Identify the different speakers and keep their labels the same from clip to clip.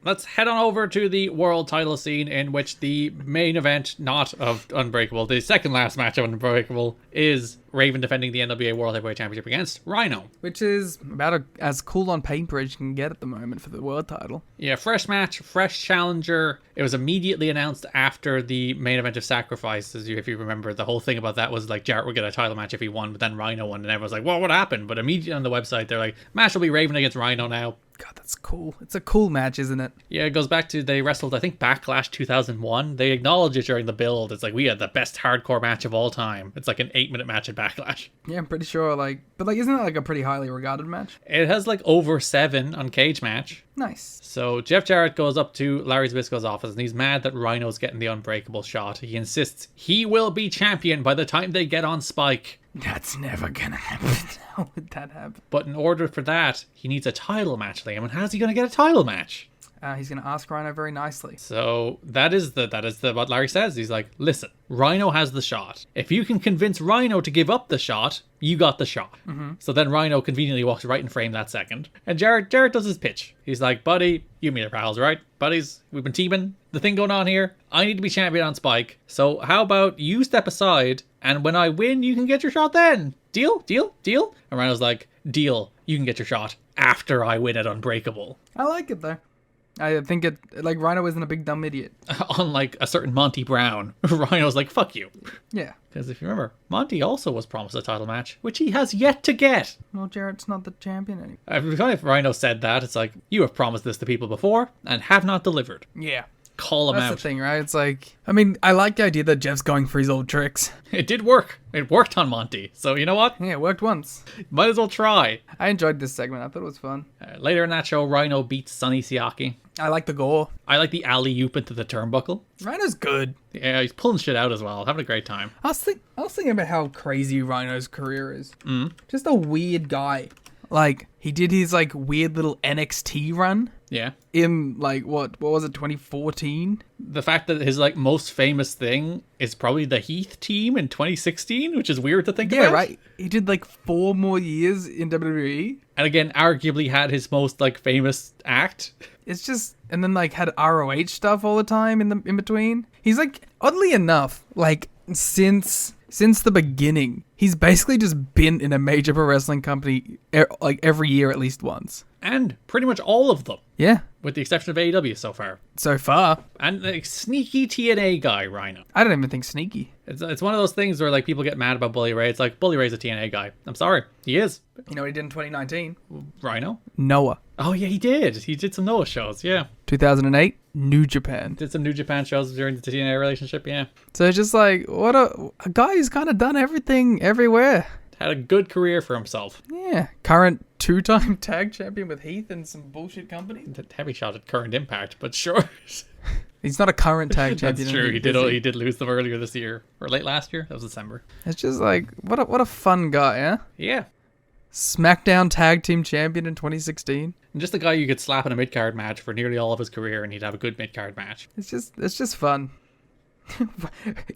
Speaker 1: let's head on over to the world title scene, in which the main event, not of Unbreakable, the second last match of Unbreakable, is Raven defending the NWA World Heavyweight Championship against Rhino.
Speaker 2: Which is about as cool on paper as you can get at the moment for the world title.
Speaker 1: Yeah, fresh match, fresh challenger. It was immediately announced after the main event of Sacrifice, if you remember. The whole thing about that was like Jarrett would get a title match if he won, but then Rhino won, and everyone's like, well, what happened? But immediately on the website, they're like, match will be Raven against Rhino now.
Speaker 2: God, that's cool. It's a cool match, isn't it?
Speaker 1: Yeah, it goes back to, they wrestled, I think, Backlash 2001. They acknowledge it during the build. It's like, we had the best hardcore match of all time. It's like an 8-minute match at Backlash.
Speaker 2: Yeah, I'm pretty sure, but isn't that like a pretty highly regarded match?
Speaker 1: It has like over 7 on Cage Match.
Speaker 2: Nice.
Speaker 1: So Jeff Jarrett goes up to Larry Zbyszko's office, and he's mad that Rhino's getting the Unbreakable shot. He insists he will be champion by the time they get on Spike.
Speaker 2: That's never gonna happen. How would that happen?
Speaker 1: But in order for that, he needs a title match, Liam. And how's he going to get a title match?
Speaker 2: He's going to ask Rhino very nicely.
Speaker 1: So that is what Larry says. He's like, listen, Rhino has the shot. If you can convince Rhino to give up the shot, you got the shot. Mm-hmm. So then Rhino conveniently walks right in frame that second. And Jarrett does his pitch. He's like, buddy, you and me are pals, right? Buddies, we've been teaming. The thing going on here, I need to be champion on Spike. So how about you step aside, and when I win, you can get your shot then. Deal? Deal? Deal? And Rhino's like, deal. You can get your shot after I win at Unbreakable.
Speaker 2: I like it, though. I think Rhino isn't a big dumb idiot.
Speaker 1: Unlike a certain Monty Brown, Rhino's like, fuck you.
Speaker 2: Yeah.
Speaker 1: Because if you remember, Monty also was promised a title match, which he has yet to get.
Speaker 2: Well, Jarrett's not the champion anymore.
Speaker 1: Every time Rhino said that, it's like, you have promised this to people before and have not delivered.
Speaker 2: Yeah.
Speaker 1: Call him out.
Speaker 2: That's the thing, right? It's like, I mean, I like the idea that Jeff's going for his old tricks.
Speaker 1: It did work. It worked on Monty. So you know what?
Speaker 2: Yeah, it worked once.
Speaker 1: Might as well try.
Speaker 2: I enjoyed this segment. I thought it was fun.
Speaker 1: Later in that show, Rhino beats Sonny Siaki.
Speaker 2: I like the gore.
Speaker 1: I like the alley-oop into the turnbuckle.
Speaker 2: Rhino's good.
Speaker 1: Yeah, he's pulling shit out as well. Having a great time.
Speaker 2: I was thinking about how crazy Rhino's career is. Just a weird guy. Like, he did his, weird little NXT run.
Speaker 1: Yeah.
Speaker 2: In, what was it, 2014?
Speaker 1: The fact that his, most famous thing is probably the Heath team in 2016, which is weird to think about.
Speaker 2: Yeah, right. He did, 4 more years in WWE.
Speaker 1: And again, arguably had his most, famous act.
Speaker 2: It's just, and then, had ROH stuff all the time in between. He's, oddly enough, since the beginning, he's basically just been in a major pro wrestling company every year at least once.
Speaker 1: And pretty much all of them.
Speaker 2: Yeah.
Speaker 1: With the exception of AEW so far.
Speaker 2: So far.
Speaker 1: And sneaky TNA guy, Rhino.
Speaker 2: I don't even think sneaky.
Speaker 1: It's one of those things where people get mad about Bully Ray. It's like, Bully Ray's a TNA guy. I'm sorry. He is.
Speaker 2: You know what he did in 2019?
Speaker 1: Rhino?
Speaker 2: Noah.
Speaker 1: Oh yeah, he did. He did some Noah shows, yeah.
Speaker 2: 2008, New Japan.
Speaker 1: Did some New Japan shows during the TNA relationship, yeah.
Speaker 2: So it's just what a guy who's kind of done everything everywhere.
Speaker 1: Had a good career for himself.
Speaker 2: Yeah. Current 2-time tag champion with Heath and some bullshit company.
Speaker 1: Heavy shot at Current Impact, but sure.
Speaker 2: He's not a current tag champion.
Speaker 1: That's true. He did lose them earlier this year. Or late last year. That was December.
Speaker 2: It's just what a fun guy, huh?
Speaker 1: Yeah.
Speaker 2: SmackDown Tag Team Champion in 2016.
Speaker 1: And just a guy you could slap in a mid-card match for nearly all of his career and he'd have a good mid-card match.
Speaker 2: It's just fun.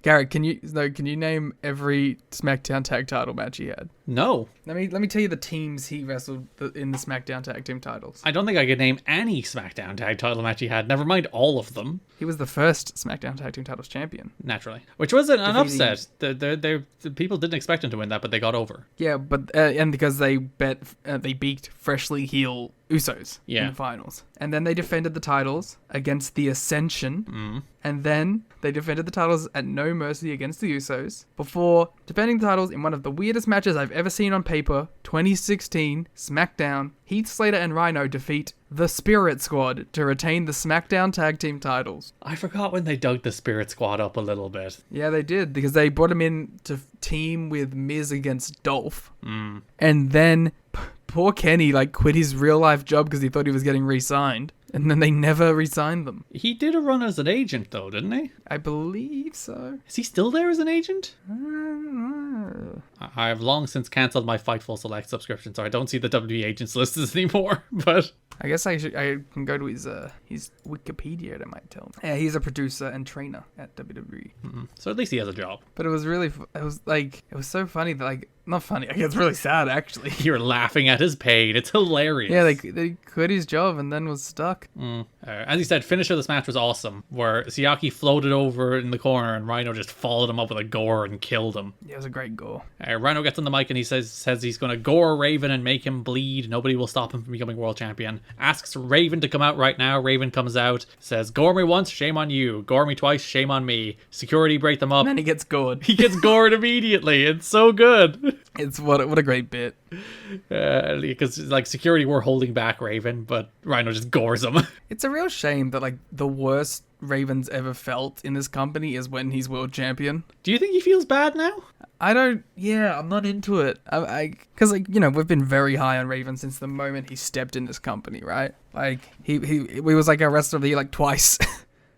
Speaker 2: Garrett, can you name every SmackDown tag title match he had?
Speaker 1: No.
Speaker 2: Let me tell you the teams he wrestled in the SmackDown tag team titles.
Speaker 1: I don't think I could name any SmackDown tag title match he had. Never mind all of them.
Speaker 2: He was the first SmackDown tag team titles champion.
Speaker 1: Naturally. Which was an upset. The people didn't expect him to win that, but they got over.
Speaker 2: Yeah, but and because they beat freshly heel Usos in the finals. And then they defended the titles against the Ascension. And then they defended the titles at No Mercy against the Usos before defending the titles in one of the weirdest matches I've ever seen on paper. 2016 SmackDown. Heath Slater and Rhino defeat the Spirit Squad to retain the SmackDown tag team titles.
Speaker 1: I forgot when they dug the Spirit Squad up a little bit.
Speaker 2: Yeah, they did, because they brought him in to team with Miz against Dolph. And then poor Kenny quit his real life job because he thought he was getting re-signed. And then they never re-signed them.
Speaker 1: He did a run as an agent, though, didn't he?
Speaker 2: I believe so.
Speaker 1: Is he still there as an agent?
Speaker 2: I don't know.
Speaker 1: I have long since cancelled my Fightful Select subscription, so I don't see the WWE agents lists anymore. But
Speaker 2: I guess I can go to his Wikipedia. That might tell me. Yeah, he's a producer and trainer at WWE.
Speaker 1: So at least he has a job.
Speaker 2: But it was really, it was so funny that not funny. It's really sad actually.
Speaker 1: You're laughing at his pain. It's hilarious.
Speaker 2: Yeah, they quit his job and then was stuck.
Speaker 1: And As he said, finish of this match was awesome, where Siaki floated over in the corner and Rhino just followed him up with a gore and killed him.
Speaker 2: Yeah, it was a great gore.
Speaker 1: Rhino gets on the mic and he says he's going to gore Raven and make him bleed. Nobody will stop him from becoming world champion. Asks Raven to come out right now. Raven comes out, says, gore me once, shame on you. Gore me twice, shame on me. Security break them up.
Speaker 2: And then he gets gored.
Speaker 1: He gets gored immediately. It's so good.
Speaker 2: It's what a great bit.
Speaker 1: Because like security were holding back Raven, but Rhino just gores him.
Speaker 2: It's a real shame that like the worst Raven's ever felt in this company is when he's world champion.
Speaker 1: Do you think he feels bad now?
Speaker 2: I'm not into it. Because like, you know, we've been very high on Raven since the moment he stepped in this company, right? Like he was like our wrestler of the year like twice,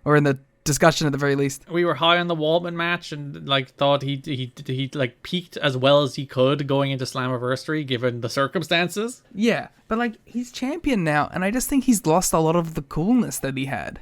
Speaker 2: or in the discussion at the very least.
Speaker 1: We were high on the Waltman match and like thought he like peaked as well as he could going into Slammiversary given the circumstances.
Speaker 2: Yeah, but like he's champion now, and I just think he's lost a lot of the coolness that he had.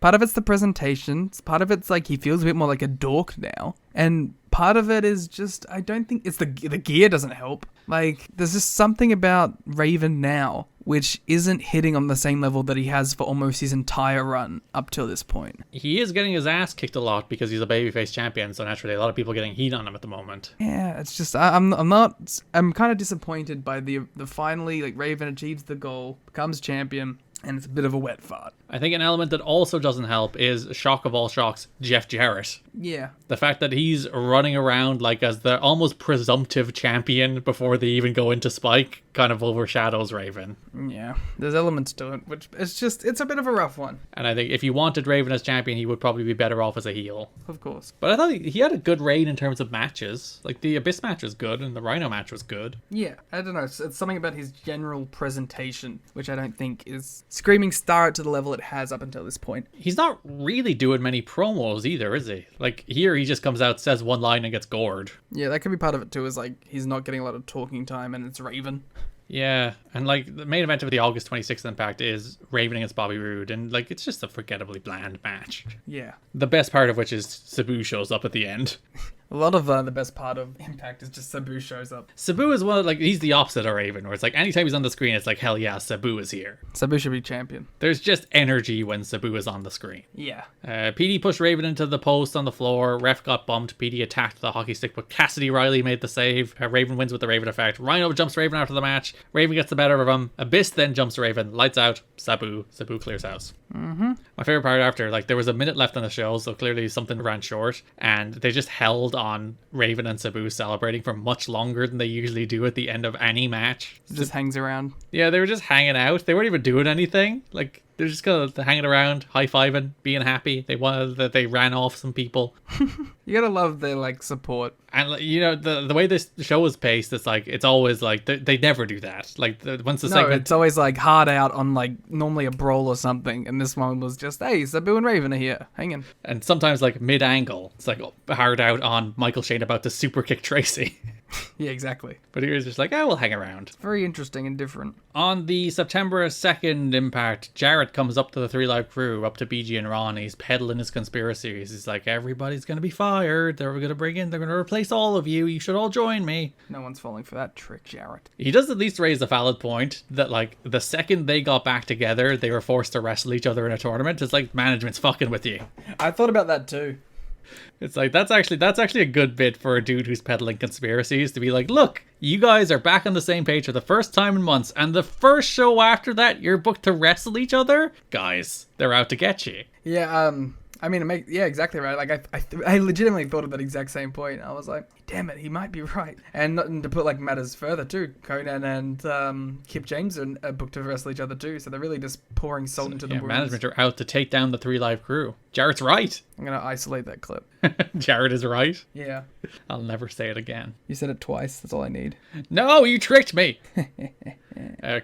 Speaker 2: Part of it's the presentations, part of it's like he feels a bit more like a dork now, and part of it is just I don't think it's the gear doesn't help. Like there's just something about Raven now which isn't hitting on the same level that he has for almost his entire run up till this point.
Speaker 1: He is getting his ass kicked a lot because he's a babyface champion, so naturally a lot of people are getting heat on him at the moment.
Speaker 2: Yeah, it's just I'm kind of disappointed by the finally like Raven achieves the goal, becomes champion, and it's a bit of a wet fart.
Speaker 1: I think an element that also doesn't help is, shock of all shocks, Jeff Jarrett.
Speaker 2: Yeah.
Speaker 1: The fact that he's running around like as the almost presumptive champion before they even go into Spike kind of overshadows Raven.
Speaker 2: Yeah, there's elements to it, which it's a bit of a rough one.
Speaker 1: And I think if you wanted Raven as champion, he would probably be better off as a heel.
Speaker 2: Of course.
Speaker 1: But I thought he had a good reign in terms of matches. Like the Abyss match was good and the Rhino match was good.
Speaker 2: Yeah, I don't know. It's something about his general presentation, which I don't think is screaming star to the level it has up until this point.
Speaker 1: He's not really doing many promos either, is he? Like here he just comes out, says one line and gets gored.
Speaker 2: Yeah, that could be part of it too, is like he's not getting a lot of talking time and it's Raven.
Speaker 1: Yeah, and like the main event of the August 26th Impact is Raven against Bobby Roode, and like it's just a forgettably bland match.
Speaker 2: Yeah.
Speaker 1: The best part of which is Sabu shows up at the end.
Speaker 2: A lot of the best part of Impact is just Sabu shows up.
Speaker 1: Sabu is one of, like, he's the opposite of Raven, where it's like anytime he's on the screen, it's like, hell yeah, Sabu is here.
Speaker 2: Sabu should be champion.
Speaker 1: There's just energy when Sabu is on the screen.
Speaker 2: Yeah.
Speaker 1: PD pushed Raven into the post on the floor. Ref got bumped. PD attacked the hockey stick, but Cassidy Riley made the save. Raven wins with the Raven effect. Rhino jumps Raven after the match. Raven gets the better of him. Abyss then jumps Raven. Lights out. Sabu clears house. My favorite part after, like, there was a minute left on the show, so clearly something ran short, and they just held on Raven and Sabu celebrating for much longer than they usually do at the end of any match.
Speaker 2: It just hangs around.
Speaker 1: Yeah, they were just hanging out. They weren't even doing anything. Like, they're just kind of hanging around, high-fiving, being happy. They wanted that they ran off some people.
Speaker 2: You gotta love their, like, support.
Speaker 1: And, you know, the way this show is paced, it's like, it's always like, they never do that. Like, once the segment...
Speaker 2: it's always, like, hard out on, like, normally a brawl or something. And this one was just, hey, Sabu and Raven are here. Hanging.
Speaker 1: And sometimes, like, mid-angle, it's like hard out on Michael Shane about to super kick Tracy.
Speaker 2: Yeah, exactly.
Speaker 1: But he was just like, we'll hang around.
Speaker 2: Very interesting and different.
Speaker 1: On the September 2nd Impact, Jarrett comes up to the Three Live Crew, up to BG and Ron. He's peddling his conspiracies. He's like, everybody's going to be fired. They're going to replace all of you. You should all join me.
Speaker 2: No one's falling for that trick, Jarrett.
Speaker 1: He does at least raise a valid point that, like, the second they got back together, they were forced to wrestle each other in a tournament. It's like management's fucking with you.
Speaker 2: I thought about that too.
Speaker 1: It's like, that's actually a good bit for a dude who's peddling conspiracies to be like, look, you guys are back on the same page for the first time in months, and the first show after that, you're booked to wrestle each other? Guys, they're out to get you.
Speaker 2: Yeah, I mean, yeah, exactly right. Like, I legitimately thought of that exact same point. I was like, damn it, he might be right. And to put, like, matters further, too, Conan and Kip James are booked to wrestle each other, too. So they're really just pouring salt into the wounds.
Speaker 1: Management are out to take down the Three Live Crew. Jarrett's right.
Speaker 2: I'm going to isolate that clip.
Speaker 1: Jarrett is right.
Speaker 2: Yeah.
Speaker 1: I'll never say it again.
Speaker 2: You said it twice. That's all I need.
Speaker 1: No, you tricked me.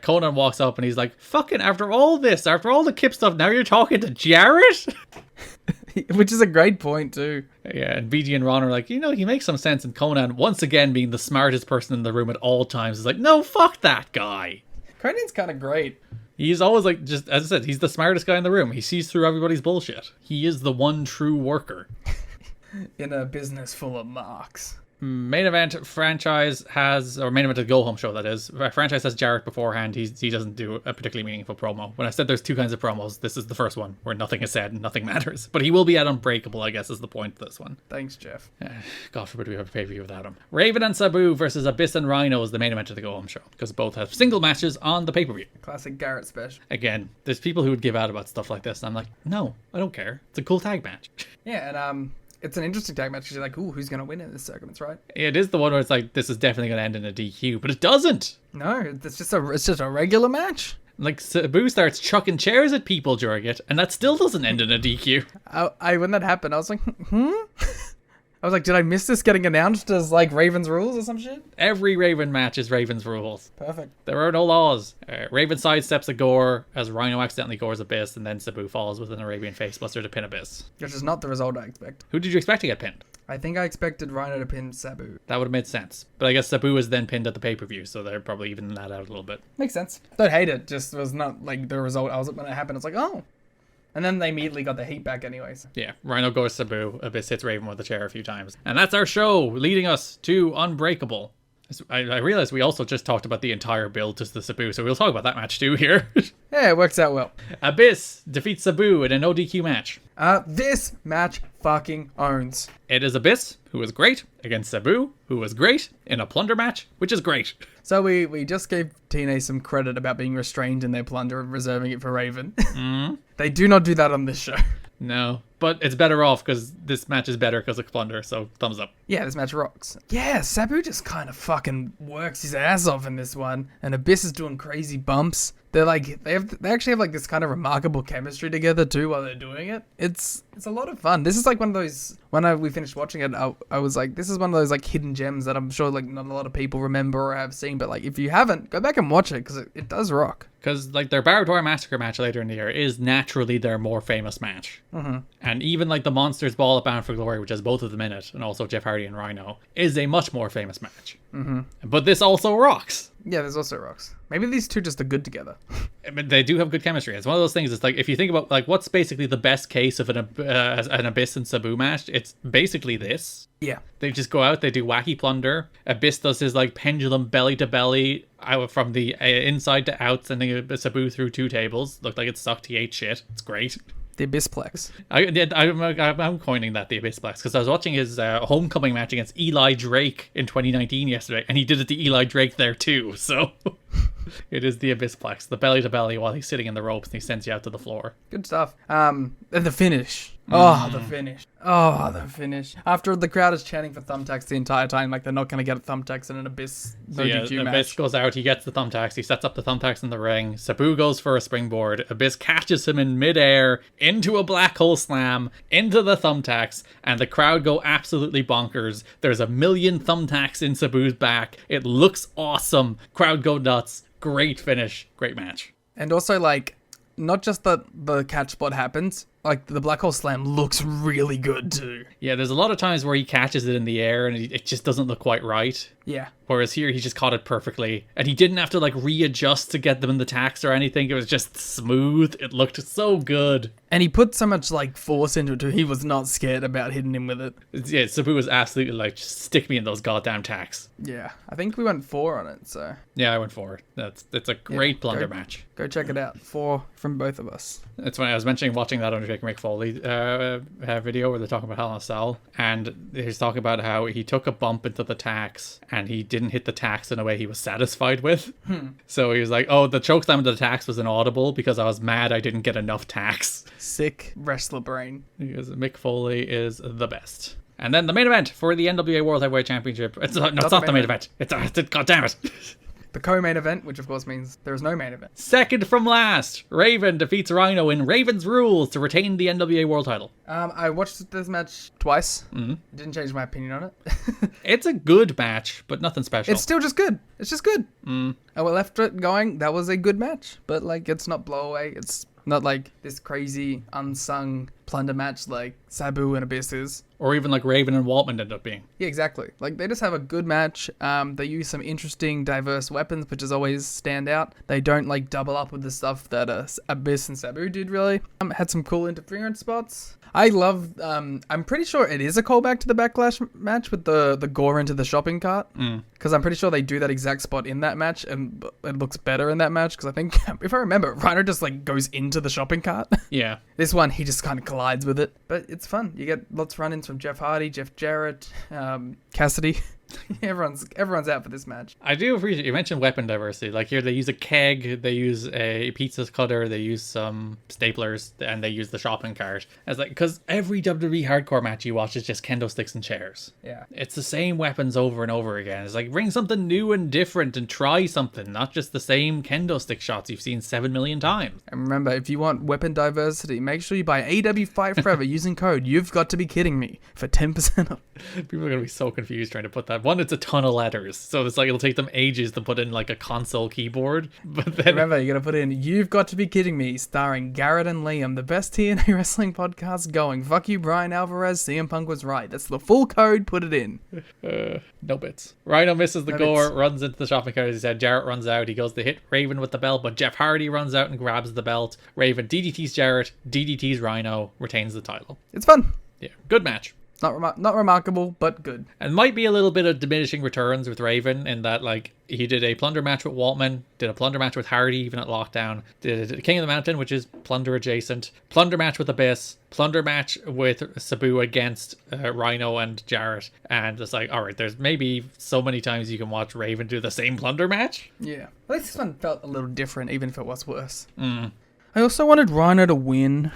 Speaker 1: Conan walks up and he's like, fucking, after all the Kip stuff, now you're talking to Jarrett?
Speaker 2: Which is a great point, too.
Speaker 1: Yeah, and BG and Ron are like, you know, he makes some sense. And Conan, once again being the smartest person in the room at all times, is like, no, fuck that guy.
Speaker 2: Conan's kind of great.
Speaker 1: He's always like, just as I said, he's the smartest guy in the room. He sees through everybody's bullshit. He is the one true worker.
Speaker 2: In a business full of marks.
Speaker 1: Main event franchise main event of the go home show, that is. Franchise has Jarrett beforehand. He doesn't do a particularly meaningful promo. When I said there's two kinds of promos, this is the first one where nothing is said and nothing matters. But he will be at Unbreakable, I guess, is the point of this one.
Speaker 2: Thanks, Jeff.
Speaker 1: God forbid we have a pay-per-view without him. Raven and Sabu versus Abyss and Rhino is the main event of the go home show, because both have single matches on the pay-per-view.
Speaker 2: Classic Garrett special.
Speaker 1: Again, there's people who would give out about stuff like this, and I'm like, no, I don't care. It's a cool tag match.
Speaker 2: Yeah, and it's an interesting tag match because you're like, ooh, who's going to win in this segment, right?
Speaker 1: It is the one where it's like, this is definitely going to end in a DQ, but it doesn't.
Speaker 2: No, it's just a regular match.
Speaker 1: Like, Sabu starts chucking chairs at people during it, and that still doesn't end in a DQ.
Speaker 2: When that happened, I was like, I was like, did I miss this getting announced as like Raven's rules or some shit?
Speaker 1: Every Raven match is Raven's rules.
Speaker 2: Perfect.
Speaker 1: There are no laws. Raven sidesteps a gore as Rhino accidentally gores Abyss, and then Sabu falls with an Arabian facebuster to pin Abyss.
Speaker 2: Which is not the result I expect.
Speaker 1: Who did you expect to get pinned?
Speaker 2: I think I expected Rhino to pin Sabu.
Speaker 1: That would have made sense. But I guess Sabu was then pinned at the pay-per-view, so they're probably evening that out a little bit.
Speaker 2: Makes sense. Don't hate it. Just was not like the result. When it happened, it's like, oh. And then they immediately got the heat back anyways.
Speaker 1: Yeah, Rhino goes Sabu, Abyss hits Raven with a chair a few times. And that's our show, leading us to Unbreakable. I realized we also just talked about the entire build to the Sabu, so we'll talk about that match too here.
Speaker 2: Yeah, it works out well.
Speaker 1: Abyss defeats Sabu in an ODQ match.
Speaker 2: This match fucking owns.
Speaker 1: It is Abyss, who is great, against Sabu, who was great, in a plunder match, which is great.
Speaker 2: So we just gave TNA some credit about being restrained in their plunder and reserving it for Raven. They do not do that on this show.
Speaker 1: No, but it's better off because this match is better because of plunder, so thumbs up.
Speaker 2: Yeah, this match rocks. Yeah, Sabu just kind of fucking works his ass off in this one, and Abyss is doing crazy bumps. They're like, they actually have like this kind of remarkable chemistry together too while they're doing it. It's a lot of fun. This is like one of those, when we finished watching it, I was like, this is one of those like hidden gems that I'm sure like not a lot of people remember or have seen, but like if you haven't, go back and watch it because it does rock.
Speaker 1: Because like their Barbed Wire Massacre match later in the year is naturally their more famous match. And even like the Monsters Ball at Bound for Glory, which has both of them in it, and also Jeff Hardy and Rhino, is a much more famous match. But this also rocks.
Speaker 2: Yeah, there's also rocks. Maybe these two just are good together.
Speaker 1: I mean, they do have good chemistry. It's one of those things. It's like if you think about like what's basically the best case of an Abyss and Sabu match, it's basically this.
Speaker 2: Yeah.
Speaker 1: They just go out, they do wacky plunder. Abyss does his like pendulum belly to belly out from the inside to out, sending Sabu through 2 tables. Looked like it sucked. He ate shit. It's great.
Speaker 2: The Abyssplex.
Speaker 1: I'm coining that, the Abyssplex, because I was watching his homecoming match against Eli Drake in 2019 yesterday, and he did it to Eli Drake there too, so it is the Abyssplex, the belly to belly while he's sitting in the ropes and he sends you out to the floor.
Speaker 2: Good stuff. And the finish. Oh, the finish. Oh, the finish. After the crowd is chanting for thumbtacks the entire time, like they're not going to get thumbtacks in an Abyss ODQ match.
Speaker 1: Abyss goes out, he gets the thumbtacks, he sets up the thumbtacks in the ring. Sabu goes for a springboard. Abyss catches him in midair into a black hole slam, into the thumbtacks, and the crowd go absolutely bonkers. There's a million thumbtacks in Sabu's back. It looks awesome. Crowd go nuts. Great finish. Great match.
Speaker 2: And also, like, not just that the catch spot happens, like the black hole slam looks really good too.
Speaker 1: Yeah, there's a lot of times where he catches it in the air and it just doesn't look quite right.
Speaker 2: Yeah.
Speaker 1: Whereas here, he just caught it perfectly. And he didn't have to like readjust to get them in the tacks or anything. It was just smooth. It looked so good.
Speaker 2: And he put so much like force into it too. He was not scared about hitting him with it.
Speaker 1: Yeah, Sabu was absolutely like, just stick me in those goddamn tacks.
Speaker 2: Yeah, I think we went 4 on it, so.
Speaker 1: Yeah, I went 4. It's a great plunder match.
Speaker 2: Go check it out. 4 from both of us.
Speaker 1: That's when I was mentioning watching that Undertaker Mick Foley video where they're talking about Hell in a Cell, and he's talking about how he took a bump into the tacks and he didn't hit the tacks in a way he was satisfied with. So he was like, oh, the chokeslam into the tacks was inaudible because I was mad I didn't get enough tacks.
Speaker 2: Sick wrestler brain.
Speaker 1: Because Mick Foley is the best. And then the main event for the NWA World Heavyweight Championship. It's not the main event. It's God damn it.
Speaker 2: The co-main event, which of course means there is no main event.
Speaker 1: Second from last, Raven defeats Rhino in Raven's Rules to retain the NWA World title.
Speaker 2: I watched this match twice. Didn't change my opinion on it.
Speaker 1: It's a good match, but nothing special.
Speaker 2: It's still just good. It's just good. And we left it going. That was a good match, but like it's not blow away. It's not like this crazy unsung plunder match like Sabu and Abyss is.
Speaker 1: Or even like Raven and Waltman end up being.
Speaker 2: Yeah, exactly. Like, they just have a good match. They use some interesting, diverse weapons, which is always stand out. They don't, like, double up with the stuff that Abyss and Sabu did, really. Had some cool interference spots. I love, I'm pretty sure it is a callback to the Backlash match with the gore into the shopping cart. Because I'm pretty sure they do that exact spot in that match, and it looks better in that match, because I think, if I remember, Rhino just, like, goes into the shopping cart.
Speaker 1: Yeah.
Speaker 2: This one, he just kind of collides with it. But it's fun. You get lots of run-ins from Jeff Hardy, Jeff Jarrett, Cassidy. Everyone's out for this match.
Speaker 1: I do appreciate you mentioned weapon diversity. Like here, they use a keg, they use a pizza cutter, they use some staplers, and they use the shopping cart. It's like, because every WWE hardcore match you watch is just kendo sticks and chairs.
Speaker 2: Yeah,
Speaker 1: it's the same weapons over and over again. It's like, bring something new and different and try something, not just the same kendo stick shots you've seen 7 million times.
Speaker 2: And remember, if you want weapon diversity, make sure you buy AW Fight Forever using code "You've Got to Be Kidding Me" for 10% off.
Speaker 1: People are gonna be so confused trying to put that. One, it's a ton of letters, so it's like it'll take them ages to put in like a console keyboard. But then
Speaker 2: remember, you gotta put in "You've Got to Be Kidding Me," starring Garrett and Liam, the best TNA wrestling podcast going. Fuck you, Brian Alvarez. CM Punk was right. That's the full code. Put it in.
Speaker 1: No bits. Rhino misses the gore, runs into the shopping cart, as he said. Jarrett runs out. He goes to hit Raven with the belt, but Jeff Hardy runs out and grabs the belt. Raven DDTs Jarrett, DDTs Rhino, retains the title.
Speaker 2: It's fun.
Speaker 1: Yeah, good match.
Speaker 2: Not remarkable, but good.
Speaker 1: And might be a little bit of diminishing returns with Raven in that, like, he did a plunder match with Waltman, did a plunder match with Hardy even at Lockdown, did a King of the Mountain, which is plunder adjacent, plunder match with Abyss, plunder match with Sabu against Rhino and Jarrett, and it's like, alright, there's maybe so many times you can watch Raven do the same plunder match.
Speaker 2: Yeah. At least this one felt a little different, even if it was worse. I also wanted Rhino to win.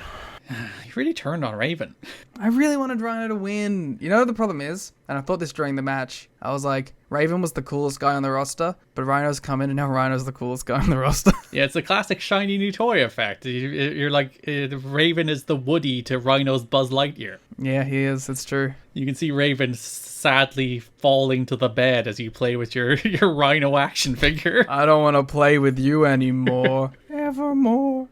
Speaker 1: He really turned on Raven.
Speaker 2: I really wanted Rhino to win. You know what the problem is? And I thought this during the match. I was like, Raven was the coolest guy on the roster, but Rhino's come in and now Rhino's the coolest guy on the roster. Yeah,
Speaker 1: it's a classic shiny new toy effect. You're like, Raven is the Woody to Rhino's Buzz Lightyear.
Speaker 2: Yeah, he is. It's true.
Speaker 1: You can see Raven sadly falling to the bed as you play with your Rhino action figure.
Speaker 2: I don't want to play with you anymore. Evermore.